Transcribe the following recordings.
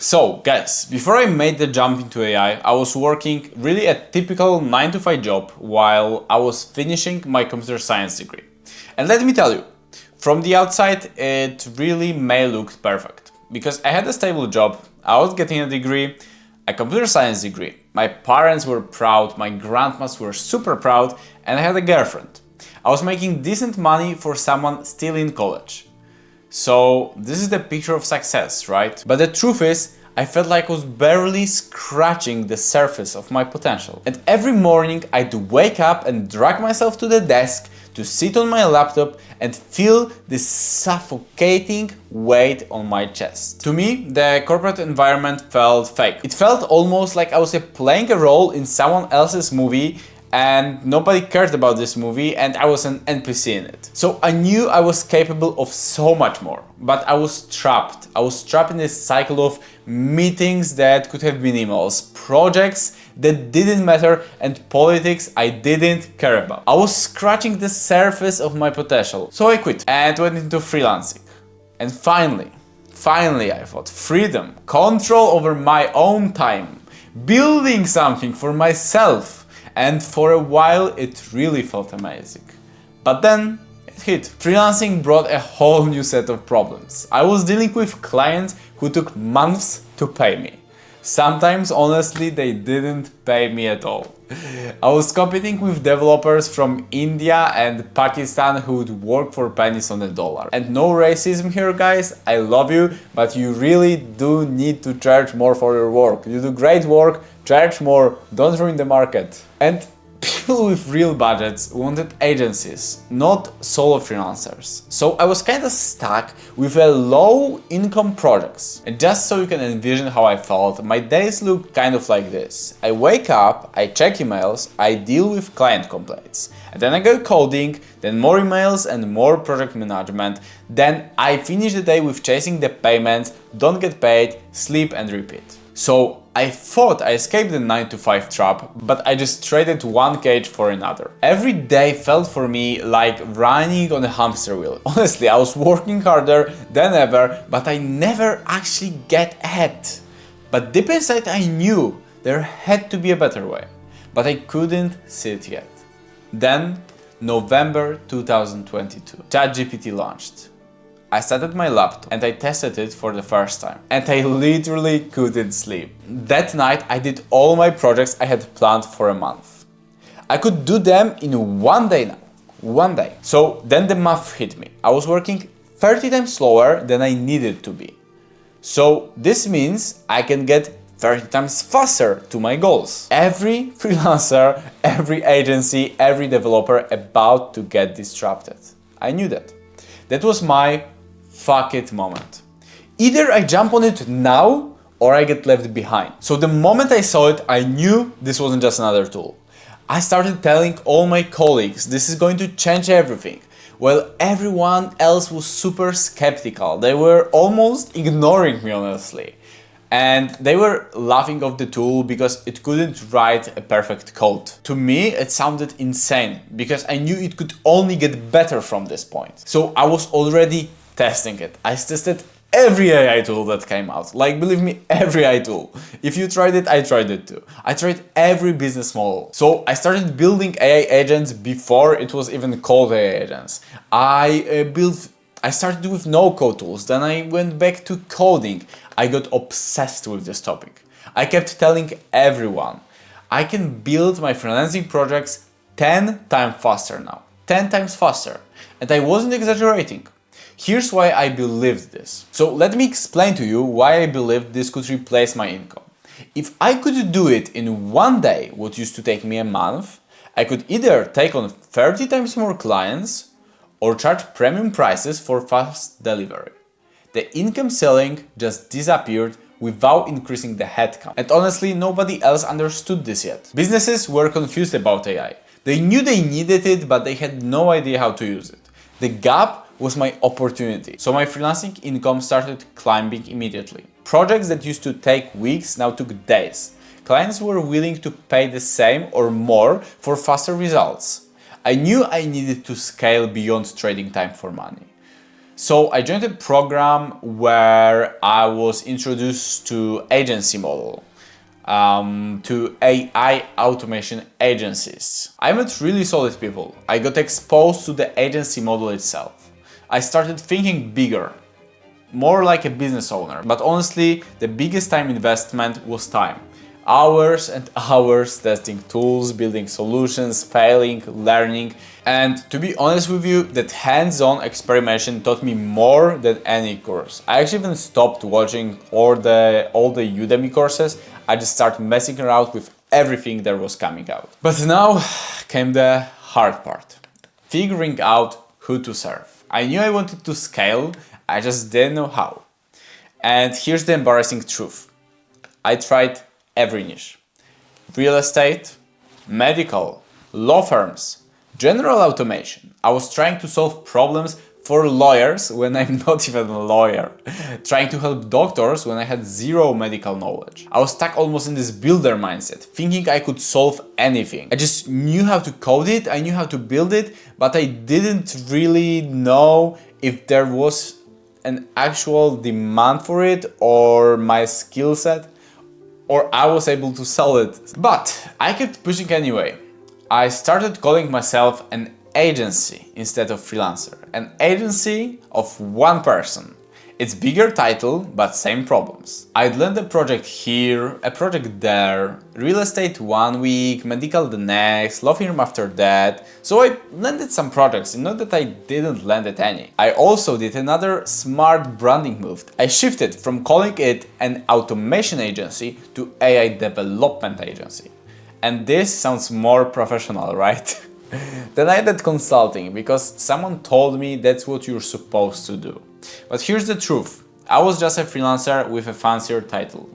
So guys, before I made the jump into AI, I was working really a typical 9 to 5 job while I was finishing my computer science degree. And let me tell you, from the outside it really may look perfect. Because I had a stable job, I was getting a degree, a computer science degree. My parents were proud, my grandmas were super proud, and I had a girlfriend. I was making decent money for someone still in college. So this is the picture of success, right? But the truth is, I felt like I was barely scratching the surface of my potential. And every morning I'd wake up and drag myself to the desk to sit on my laptop and feel this suffocating weight on my chest. To me, the corporate environment felt fake. It felt almost like I was playing a role in someone else's movie and nobody cared about this movie and I was an NPC in it. So I knew I was capable of so much more, but I was trapped. I was trapped in this cycle of meetings that could have been emails, projects that didn't matter, and politics I didn't care about. I was scratching the surface of my potential. So I quit and went into freelancing. And finally I thought, freedom, control over my own time, building something for myself. And for a while it really felt amazing. But then it hit. Freelancing brought a whole new set of problems. I was dealing with clients who took months to pay me. Sometimes, honestly, they didn't pay me at all. I was competing with developers from India and Pakistan who would work for pennies on the dollar. And no racism here, guys, I love you, but you really do need to charge more for your work. You do great work, charge more, don't ruin the market. And people with real budgets wanted agencies, not solo freelancers. So I was kind of stuck with a low income projects. And just so you can envision how I felt, my days look kind of like this. I wake up, I check emails, I deal with client complaints. And then I go coding, then more emails and more project management. Then I finish the day with chasing the payments, don't get paid, sleep and repeat. So I thought I escaped the 9 to 5 trap, but I just traded one cage for another. Every day felt for me like running on a hamster wheel. Honestly, I was working harder than ever, but I never actually get ahead. But deep inside I knew there had to be a better way, but I couldn't see it yet. Then, November 2022, ChatGPT launched. I sat at my laptop and I tested it for the first time. And I literally couldn't sleep. That night I did all my projects I had planned for a month. I could do them in one day now. One day. So then the math hit me. I was working 30 times slower than I needed to be. So this means I can get 30 times faster to my goals. Every freelancer, every agency, every developer about to get disrupted. I knew that. That was my fuck it moment. Either I jump on it now or I get left behind. So the moment I saw it, I knew this wasn't just another tool. I started telling all my colleagues this is going to change everything. Well, everyone else was super skeptical. They were almost ignoring me, honestly. And they were laughing off the tool because it couldn't write a perfect code. To me, it sounded insane because I knew it could only get better from this point. So I was already testing it. I tested every AI tool that came out. Like, believe me, every AI tool. If you tried it, I tried it too. I tried every business model. So I started building AI agents before it was even called AI agents. I started with no-code tools, then I went back to coding. I got obsessed with this topic. I kept telling everyone, I can build my freelancing projects 10 times faster now. 10 times faster. And I wasn't exaggerating. Here's why I believed this. So let me explain to you why I believed this could replace my income. If I could do it in one day, what used to take me a month, I could either take on 30 times more clients or charge premium prices for fast delivery. The income ceiling just disappeared without increasing the headcount. And honestly, nobody else understood this yet. Businesses were confused about AI. They knew they needed it, but they had no idea how to use it. The gap was my opportunity. So my freelancing income started climbing immediately. Projects that used to take weeks now took days. Clients were willing to pay the same or more for faster results. I knew I needed to scale beyond trading time for money. So I joined a program where I was introduced to agency model, to AI automation agencies. I met really solid people. I got exposed to the agency model itself. I started thinking bigger, more like a business owner. But honestly, the biggest time investment was time. Hours and hours testing tools, building solutions, failing, learning. And to be honest with you, that hands-on experimentation taught me more than any course. I actually even stopped watching all the Udemy courses. I just started messing around with everything that was coming out. But now came the hard part. Figuring out who to serve. I knew I wanted to scale, I just didn't know how. And here's the embarrassing truth. I tried every niche. Real estate, medical, law firms, general automation. I was trying to solve problems for lawyers when I'm not even a lawyer. Trying to help doctors when I had zero medical knowledge. I was stuck almost in this builder mindset, thinking I could solve anything. I just knew how to code it, I knew how to build it, but I didn't really know if there was an actual demand for it or my skill set, or I was able to sell it. But I kept pushing anyway. I started calling myself an agency instead of freelancer. An agency of one person. It's bigger title, but same problems. I'd land a project here, a project there, real estate 1 week, medical the next, law firm after that. So I landed some projects, not that I didn't land at any. I also did another smart branding move. I shifted from calling it an automation agency to AI development agency. And this sounds more professional, right? Then I did consulting because someone told me that's what you're supposed to do. But here's the truth. I was just a freelancer with a fancier title.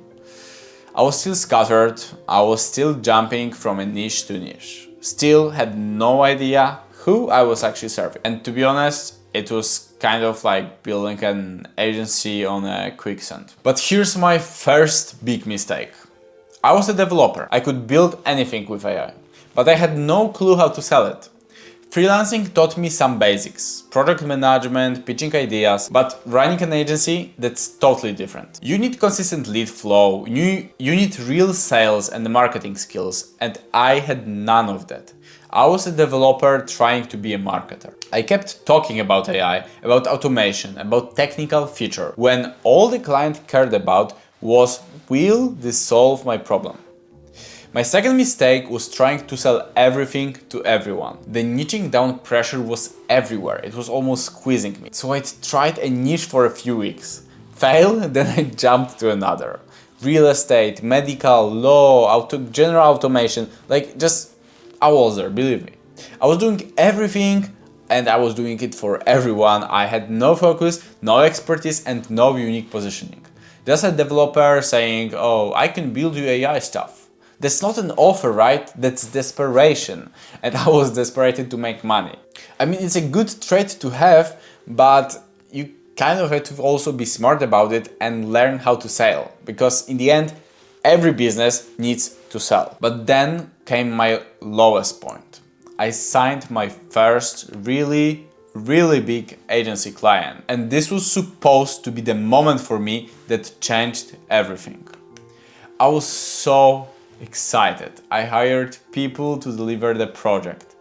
I was still scattered, I was still jumping from a niche to niche. Still had no idea who I was actually serving. And to be honest, it was kind of like building an agency on a quicksand. But here's my first big mistake. I was a developer. I could build anything with AI, but I had no clue how to sell it. Freelancing taught me some basics, project management, pitching ideas, but running an agency, that's totally different. You need consistent lead flow, you need real sales and marketing skills, and I had none of that. I was a developer trying to be a marketer. I kept talking about AI, about automation, about technical feature, when all the client cared about was, will this solve my problem? My second mistake was trying to sell everything to everyone. The niching down pressure was everywhere, it was almost squeezing me. So I tried a niche for a few weeks. Failed, then I jumped to another. Real estate, medical, law, general automation, I was there, believe me. I was doing everything and I was doing it for everyone. I had no focus, no expertise and no unique positioning. Just a developer saying, oh, I can build you AI stuff. That's not an offer, right? That's desperation. And I was desperate to make money. I mean, it's a good trait to have, but you kind of have to also be smart about it and learn how to sell. Because in the end, every business needs to sell. But then came my lowest point. I signed my first really big agency client. And this was supposed to be the moment for me that changed everything. I was so excited. I hired people to deliver the project.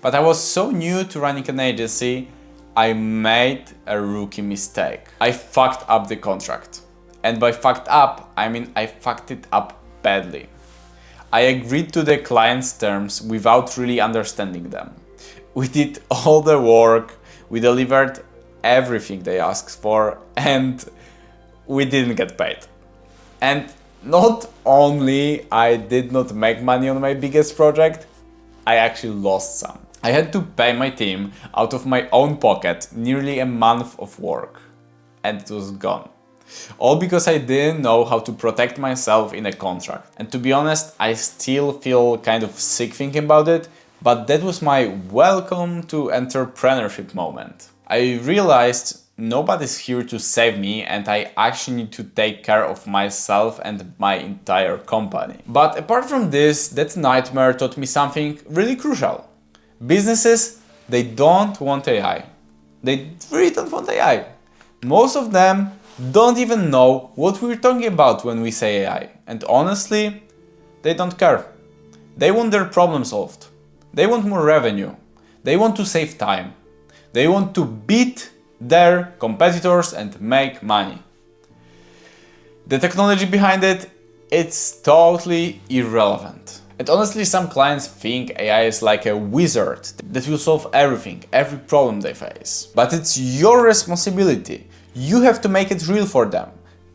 But I was so new to running an agency, I made a rookie mistake. I fucked up the contract. And by fucked up, I mean I fucked it up badly. I agreed to the client's terms without really understanding them. We did all the work, we delivered everything they asked for, and we didn't get paid. And not only I did not make money on my biggest project, I actually lost some. I had to pay my team out of my own pocket nearly a month of work, and it was gone. All because I didn't know how to protect myself in a contract. And to be honest, I still feel kind of sick thinking about it, but that was my welcome to entrepreneurship moment. I realized nobody's here to save me and I actually need to take care of myself and my entire company. But apart from this, that nightmare taught me something really crucial. Businesses, they don't want AI. They really don't want AI. Most of them don't even know what we're talking about when we say AI. And honestly, they don't care. They want their problem solved. They want more revenue. They want to save time. They want to beat their competitors and make money. The technology behind it, it's totally irrelevant. And honestly, some clients think AI is like a wizard that will solve everything, every problem they face. But it's your responsibility. You have to make it real for them.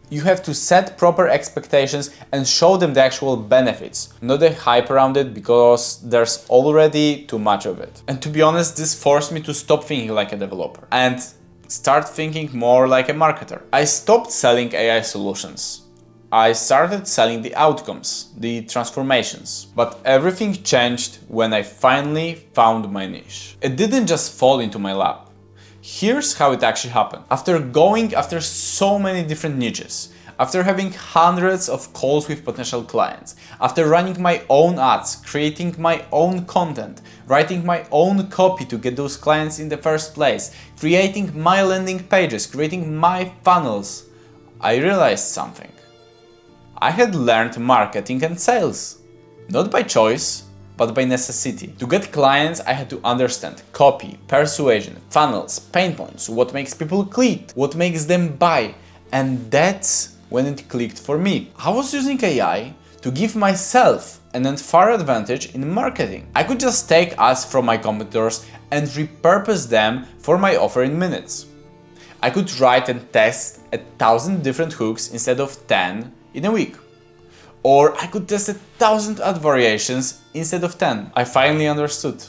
You have to set proper expectations and show them the actual benefits, not the hype around it, because there's already too much of it. And to be honest, this forced me to stop thinking like a developer and start thinking more like a marketer. I stopped selling AI solutions. I started selling the outcomes, the transformations. But everything changed when I finally found my niche. It didn't just fall into my lap. Here's how it actually happened. After going after so many different niches, after having hundreds of calls with potential clients, after running my own ads, creating my own content, writing my own copy to get those clients in the first place, creating my landing pages, creating my funnels, I realized something. I had learned marketing and sales, not by choice, but by necessity. To get clients, I had to understand copy, persuasion, funnels, pain points, what makes people click, what makes them buy. And that's when it clicked for me. I was using AI to give myself an unfair advantage in marketing. I could just take ads from my competitors and repurpose them for my offer in minutes. I could write and test 1,000 different hooks instead of 10 in a week. Or I could test 1,000 ad variations instead of 10. I finally understood.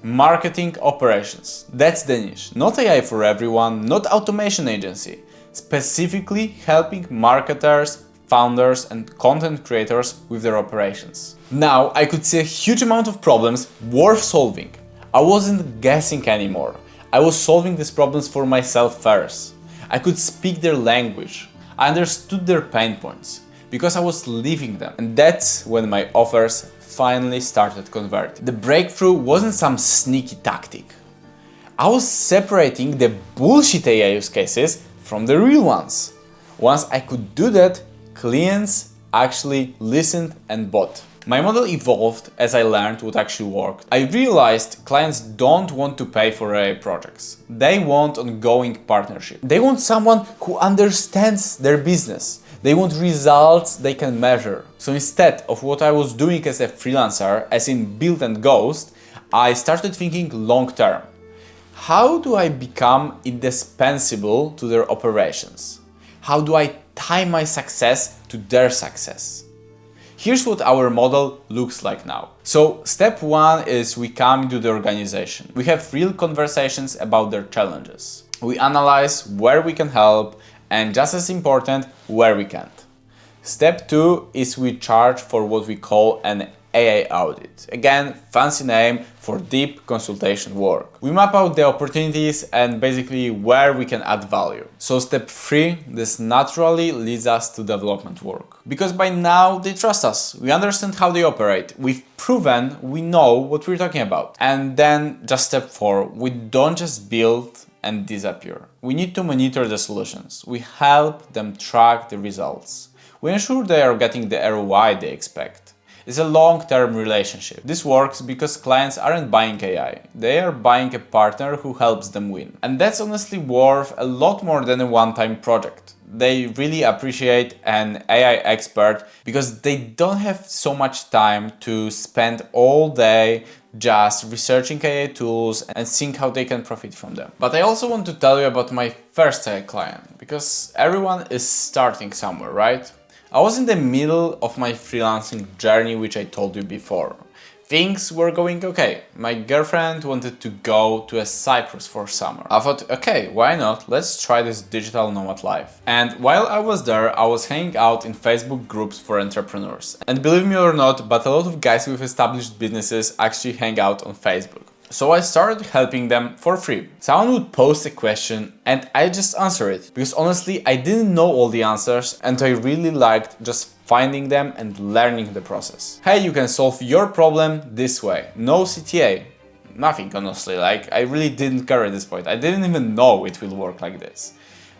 Marketing operations. That's the niche. Not AI for everyone, not automation agency. Specifically helping marketers, founders and content creators with their operations. Now I could see a huge amount of problems worth solving. I wasn't guessing anymore. I was solving these problems for myself first. I could speak their language. I understood their pain points, because I was living them. And that's when my offers finally started converting. The breakthrough wasn't some sneaky tactic. I was separating the bullshit AI use cases from the real ones. Once I could do that, clients actually listened and bought. My model evolved as I learned what actually worked. I realized clients don't want to pay for AI projects. They want ongoing partnership. They want someone who understands their business. They want results they can measure. So instead of what I was doing as a freelancer, as in build and ghost, I started thinking long term. How do I become indispensable to their operations? How do I tie my success to their success? Here's what our model looks like now. So step one is we come into the organization. We have real conversations about their challenges. We analyze where we can help and, just as important, where we can't. Step two is we charge for what we call an AI audit. Again, fancy name for deep consultation work. We map out the opportunities and basically where we can add value. So step three, this naturally leads us to development work. Because by now they trust us. We understand how they operate. We've proven we know what we're talking about. And then just step four, we don't just build and disappear. We need to monitor the solutions. We help them track the results. We ensure they are getting the ROI they expect. It's a long-term relationship. This works because clients aren't buying AI. They are buying a partner who helps them win. And that's honestly worth a lot more than a one-time project. They really appreciate an AI expert because they don't have so much time to spend all day just researching AI tools and seeing how they can profit from them. But I also want to tell you about my first AI client, because everyone is starting somewhere, right? I was in the middle of my freelancing journey, which I told you before. Things were going okay. My girlfriend wanted to go to Cyprus for summer. I thought, okay, why not? Let's try this digital nomad life. And while I was there, I was hanging out in Facebook groups for entrepreneurs. And believe me or not, but a lot of guys with established businesses actually hang out on Facebook. So I started helping them for free. Someone would post a question and I just answer it, because honestly I didn't know all the answers and I really liked just finding them and learning the process. Hey, you can solve your problem this way. No CTA. Nothing, honestly. Like, I really didn't care at this point. I didn't even know it will work like this.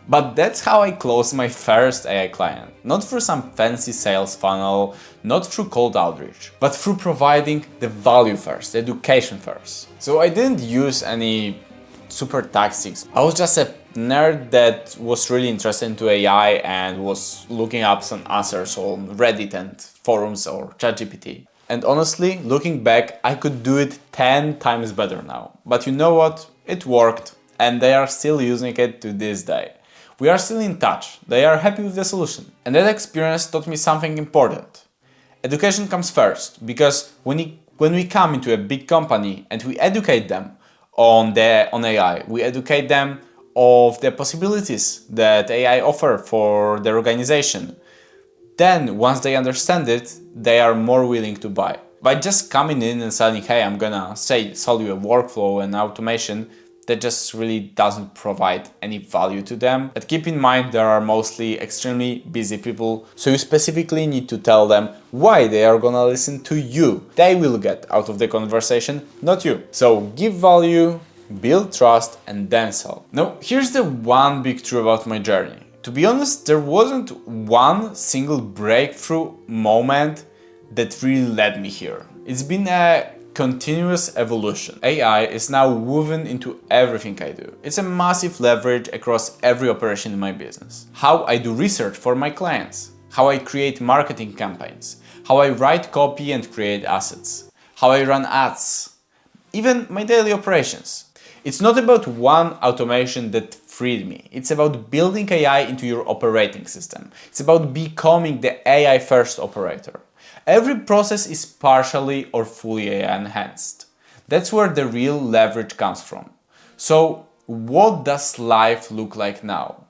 But that's how I closed my first AI client. Not through some fancy sales funnel, not through cold outreach, but through providing the value first, the education first. So I didn't use any super tactics. I was just a nerd that was really interested into AI and was looking up some answers on Reddit and forums or ChatGPT. And honestly, looking back, I could do it 10 times better now. But you know what? It worked, and they are still using it to this day. We are still in touch. They are happy with the solution. And that experience taught me something important. Education comes first, because when we come into a big company and we educate them on AI, we educate them of the possibilities that AI offer for their organization. Then, once they understand it, they are more willing to buy. By just coming in and saying, hey, I'm gonna sell you a workflow and automation, that just really doesn't provide any value to them. But keep in mind, there are mostly extremely busy people, so you specifically need to tell them why they are gonna listen to you. They will get out of the conversation, not you. So give value, build trust, and then sell. Now, here's the one big truth about my journey. To be honest, there wasn't one single breakthrough moment that really led me here. It's been a continuous evolution. AI is now woven into everything I do. It's a massive leverage across every operation in my business. How I do research for my clients, how I create marketing campaigns, how I write copy and create assets, how I run ads, even my daily operations. It's not about one automation that freed me. It's about building AI into your operating system. It's about becoming the AI first operator. Every process is partially or fully AI enhanced. That's where the real leverage comes from. So, what does life look like now?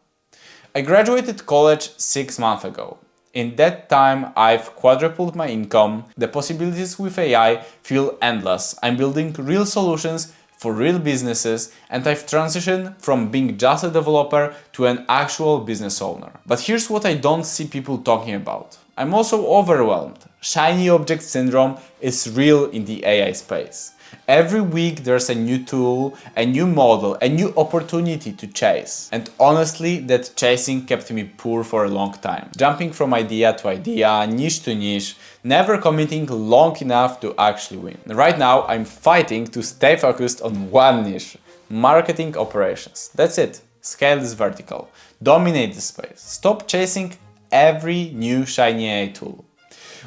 I graduated college 6 months ago. In that time, I've quadrupled my income. The possibilities with AI feel endless. I'm building real solutions for real businesses, and I've transitioned from being just a developer to an actual business owner. But here's what I don't see people talking about. I'm also overwhelmed. Shiny object syndrome is real in the AI space. Every week there's a new tool, a new model, a new opportunity to chase. And honestly, that chasing kept me poor for a long time. Jumping from idea to idea, niche to niche, never committing long enough to actually win. Right now, I'm fighting to stay focused on one niche: marketing operations. That's it. Scale this vertical. Dominate the space. Stop chasing every new shiny AI tool.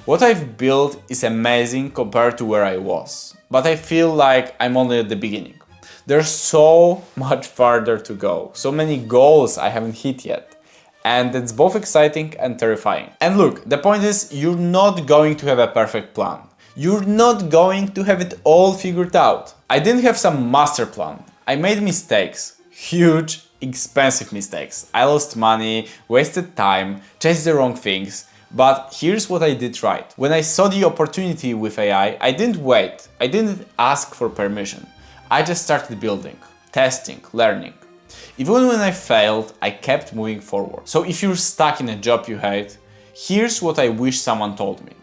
What I've built is amazing compared to where I was, but I feel like I'm only at the beginning. There's so much farther to go, so many goals I haven't hit yet, and it's both exciting and terrifying. And look, the point is, you're not going to have a perfect plan. You're not going to have it all figured out. I didn't have some master plan. I made mistakes, huge, expensive mistakes. I lost money, wasted time, chased the wrong things. But here's what I did right. When I saw the opportunity with AI, I didn't wait. I didn't ask for permission. I just started building, testing, learning. Even when I failed, I kept moving forward. So if you're stuck in a job you hate, here's what I wish someone told me.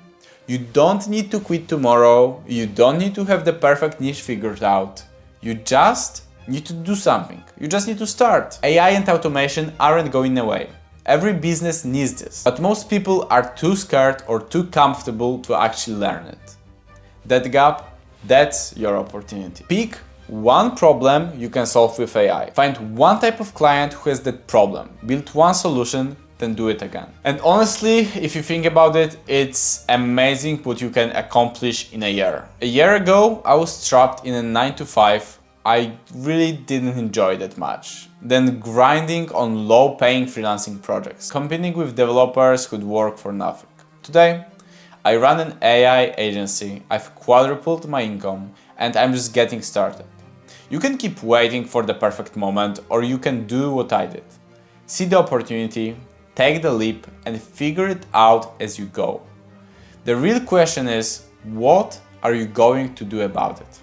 You don't need to quit tomorrow. You don't need to have the perfect niche figured out. You just need to do something. You just need to start. AI and automation aren't going away. Every business needs this, but most people are too scared or too comfortable to actually learn it. That gap, that's your opportunity. Pick one problem you can solve with AI. Find one type of client who has that problem. Build one solution, then do it again. And honestly, if you think about it, it's amazing what you can accomplish in a year. A year ago, I was trapped in a 9-to-5. I really didn't enjoy that much. Then grinding on low-paying freelancing projects, competing with developers who'd work for nothing. Today, I run an AI agency, I've quadrupled my income, and I'm just getting started. You can keep waiting for the perfect moment, or you can do what I did. See the opportunity, take the leap, and figure it out as you go. The real question is, what are you going to do about it?